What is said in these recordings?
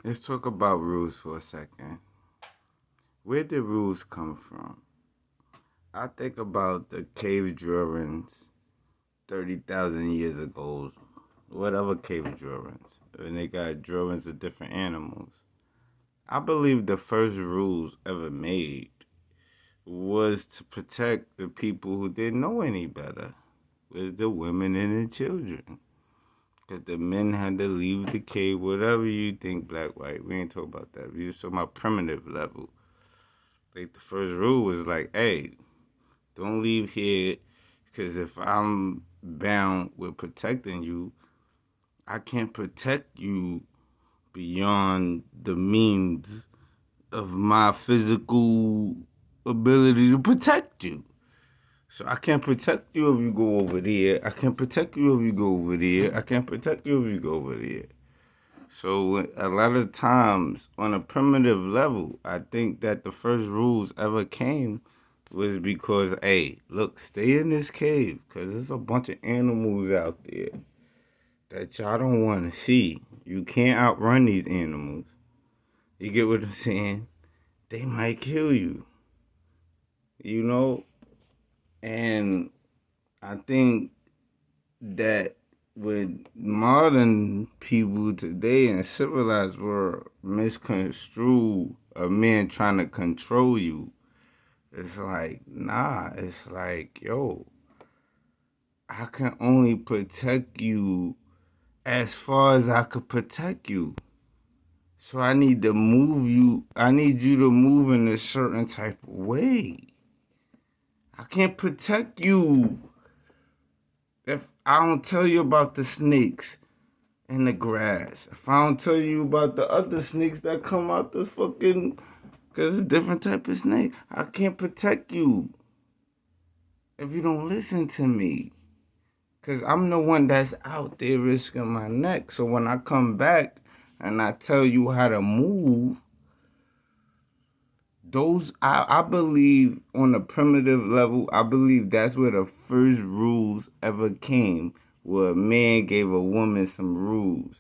Let's talk about rules for a second. Where did rules come from? I think about the cave drawings 30,000 years ago, whatever cave drawings, and they got drawings of different animals. I believe the first rules ever made was to protect the people who didn't know any better, was the women and the children. Because the men had to leave the cave, whatever you think, black, white. We ain't talking about that. We just talking about primitive level. Like the first rule was like, hey, don't leave here because if I'm bound with protecting you, I can't protect you beyond the means of my physical ability to protect you. So I can't protect you if you go over there. I can't protect you if you go over there. I can't protect you if you go over there. So a lot of times on a primitive level, I think that the first rules ever came was because, hey, look, stay in this cave because there's a bunch of animals out there that y'all don't want to see. You can't outrun these animals. You get what I'm saying? They might kill you, you know? And I think that with modern people today in a civilized world misconstrue a man trying to control you, it's like, nah, it's like, yo, I can only protect you as far as I could protect you. So I need to move you, I need you to move in a certain type of way. I can't protect you if I don't tell you about the snakes in the grass. If I don't tell you about the other snakes that come out the fucking, cause it's different type of snake. I can't protect you if you don't listen to me. Cause I'm the one that's out there risking my neck. So when I come back and I tell you how to move, I believe on a primitive level, I believe that's where the first rules ever came, where a man gave a woman some rules.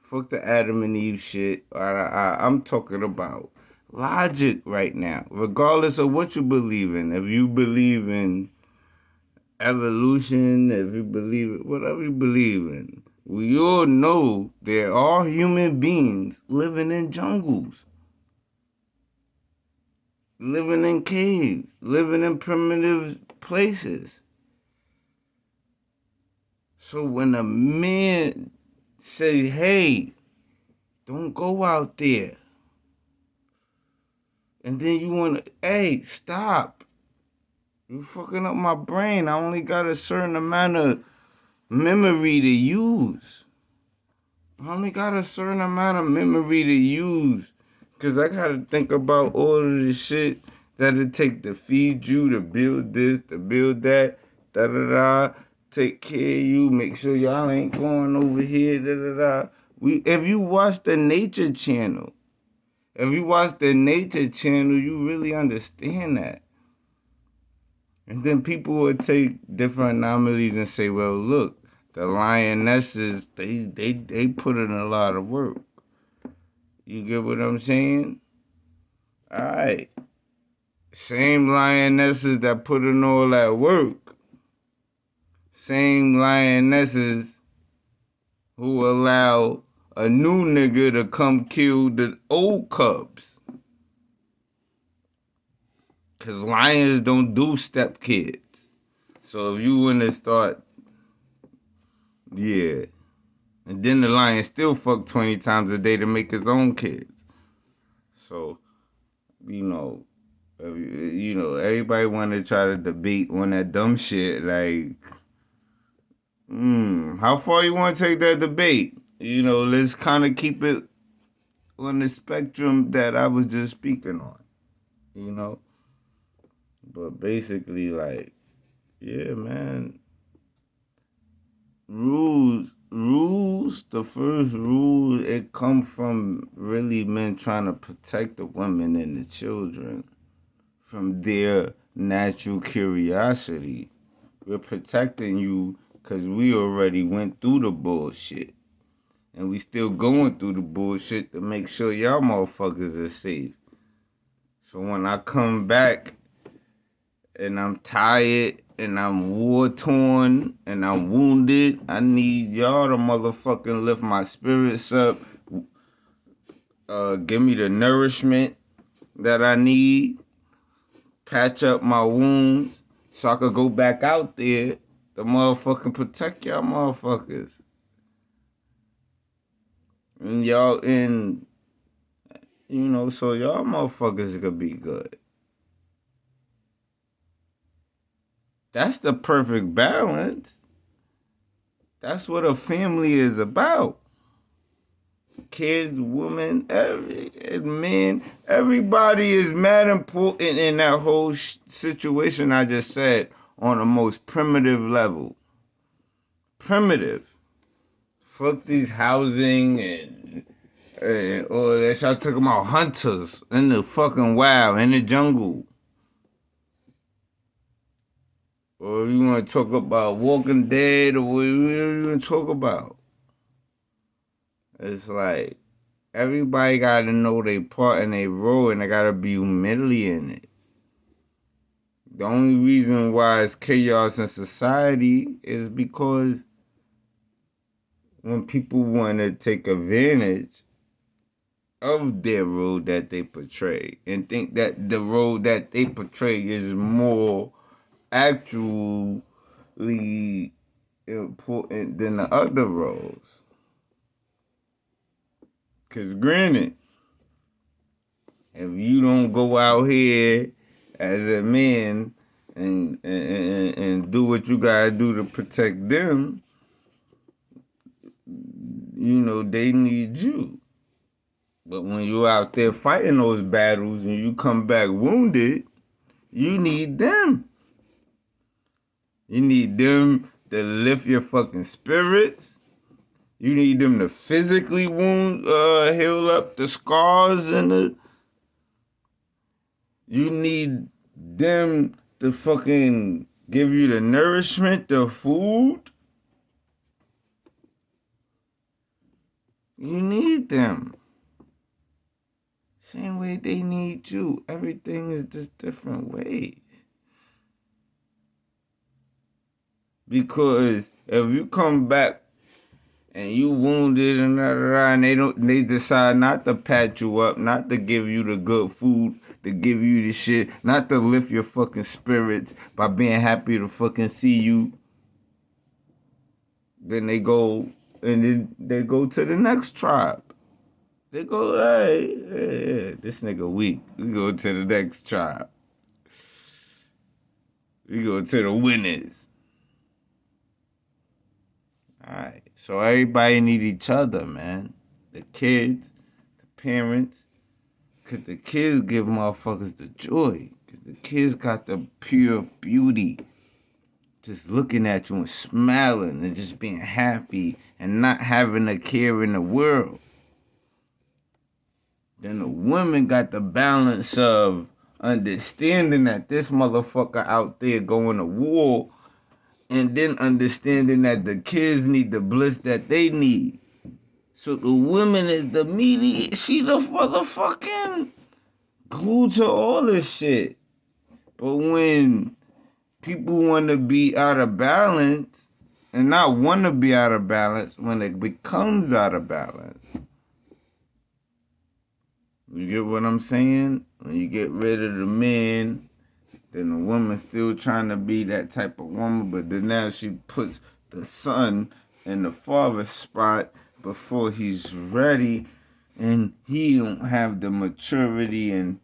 Fuck the Adam and Eve shit. I'm talking about logic right now. Regardless of what you believe in, if you believe in evolution, if you believe in whatever you believe in, we all know there are human beings living in jungles, living in caves, living in primitive places. So when a man says, hey, don't go out there, and then you want to, hey, stop. You fucking up my brain. I only got a certain amount of memory to use. I only got a certain amount of memory to use. Because I got to think about all of the shit that it take to feed you, to build this, to build that, da-da-da. Take care of you, make sure y'all ain't going over here, da-da-da. If you watch the Nature Channel, you really understand that. And then people would take different anomalies and say, well, look, the lionesses, they put in a lot of work. You get what I'm saying? All right. Same lionesses that put in all that work. Same lionesses who allow a new nigga to come kill the old cubs. Because lions don't do stepkids. So if you want to start, yeah. And then the lion still fuck 20 times a day to make his own kids. So, everybody want to try to debate on that dumb shit. Like, how far you want to take that debate? Let's kind of keep it on the spectrum that I was just speaking on. But basically, like, yeah, man. Rules. The first rule, it come from really men trying to protect the women and the children from their natural curiosity. We're protecting you because we already went through the bullshit. And we still going through the bullshit to make sure y'all motherfuckers are safe. So when I come back and I'm tired and I'm war torn and I'm wounded, I need y'all to motherfucking lift my spirits up. Give me the nourishment that I need. Patch up my wounds so I could go back out there to motherfucking protect y'all motherfuckers. And y'all in, so y'all motherfuckers could be good. That's the perfect balance. That's what a family is about. Kids, women, men, everybody is mad important in that whole situation I just said on the most primitive level. Primitive. Fuck these housing or that y'all talking about hunters in the fucking wild, in the jungle. Or you want to talk about Walking Dead or whatever you want to talk about. It's like everybody got to know their part and their role, and they got to be humility in it. The only reason why it's chaos in society is because when people want to take advantage of their role that they portray and think that the role that they portray is more actually important than the other roles. Because granted, if you don't go out here as a man and do what you gotta do to protect them, they need you. But when you're out there fighting those battles and you come back wounded, you need them. You need them to lift your fucking spirits. You need them to physically heal up the scars you need them to fucking give you the nourishment, the food. You need them. Same way they need you. Everything is just different ways. Because if you come back and you wounded and they decide not to pat you up, not to give you the good food, to give you the shit, not to lift your fucking spirits by being happy to fucking see you, then they go to the next tribe. They go, hey, this nigga weak. We go to the next tribe. We go to the winners. Alright, so everybody need each other, man. The kids, the parents, because the kids give motherfuckers the joy. Because the kids got the pure beauty. Just looking at you and smiling and just being happy and not having a care in the world. Then the women got the balance of understanding that this motherfucker out there going to war and then understanding that the kids need the bliss that they need. So the woman is the mediator. She the motherfucking glue to all this shit. But when people want to be out of balance and not want to be out of balance, when it becomes out of balance, you get what I'm saying? When you get rid of the men, then the woman's still trying to be that type of woman, but then now she puts the son in the father's spot before he's ready, and he don't have the maturity, and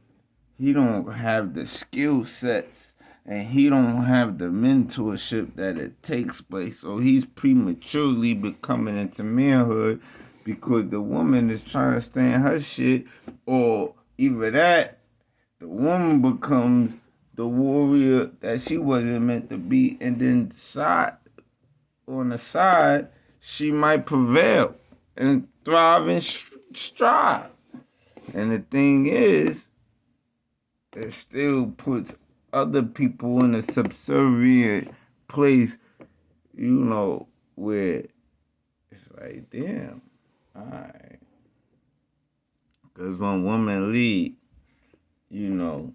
he don't have the skill sets, and he don't have the mentorship that it takes place. So he's prematurely becoming into manhood because the woman is trying to stay in her shit, or either that, the woman becomes the warrior that she wasn't meant to be, and then on the side, she might prevail and thrive and strive. And the thing is, it still puts other people in a subservient place, where it's like, damn, Alright. Because when women lead, you know,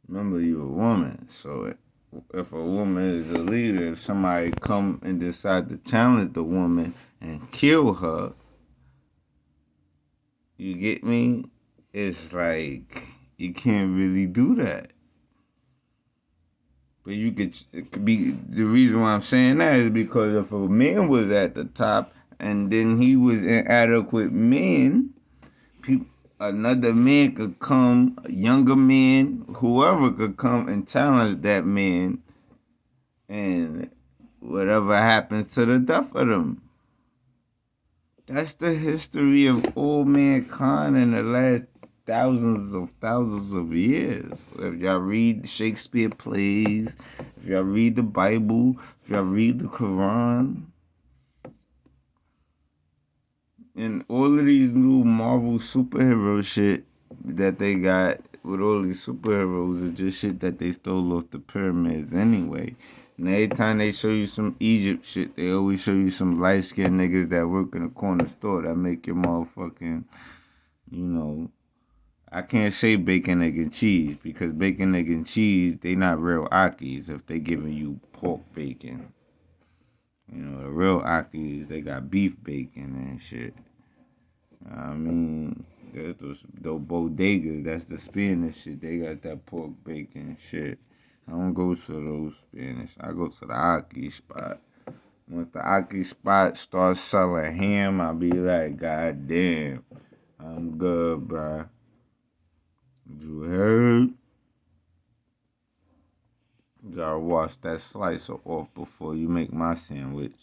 remember you a woman. So if a woman is a leader, if somebody come and decide to challenge the woman and kill her, you get me? It's like you can't really do that. But it could be, the reason why I'm saying that is because if a man was at the top and then he was inadequate man, another man could come, a younger man, whoever could come and challenge that man, and whatever happens to the death of them. That's the history of all mankind in the last thousands of years. If y'all read Shakespeare plays, if y'all read the Bible, if y'all read the Quran, and all of these new Marvel superhero shit that they got with all these superheroes is just shit that they stole off the pyramids anyway. And every time they show you some Egypt shit, they always show you some light skinned niggas that work in a corner store that make your motherfucking, you know, I can't say bacon, egg, and cheese because bacon, egg, and cheese, they not real Akis if they giving you pork bacon. You know, the real Akis, they got beef bacon and shit. I mean, there's those bodegas, that's the Spanish shit. They got that pork bacon shit. I don't go to those Spanish. I go to the Aki spot. Once the Aki spot starts selling ham, I'll be like, God damn, I'm good, bruh. You heard? You gotta wash that slicer off before you make my sandwich.